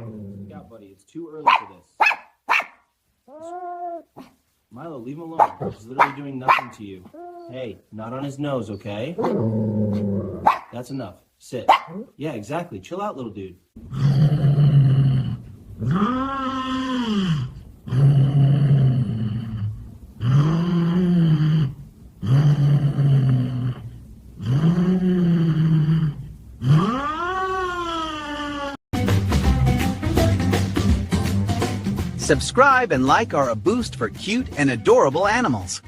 Look out, buddy. It's too early for this. Milo, leave him alone. He's literally doing nothing to you. Hey, not on his nose, okay? That's enough. Sit. Yeah, exactly. Chill out, little dude. Subscribe and like are a boost for cute and adorable animals.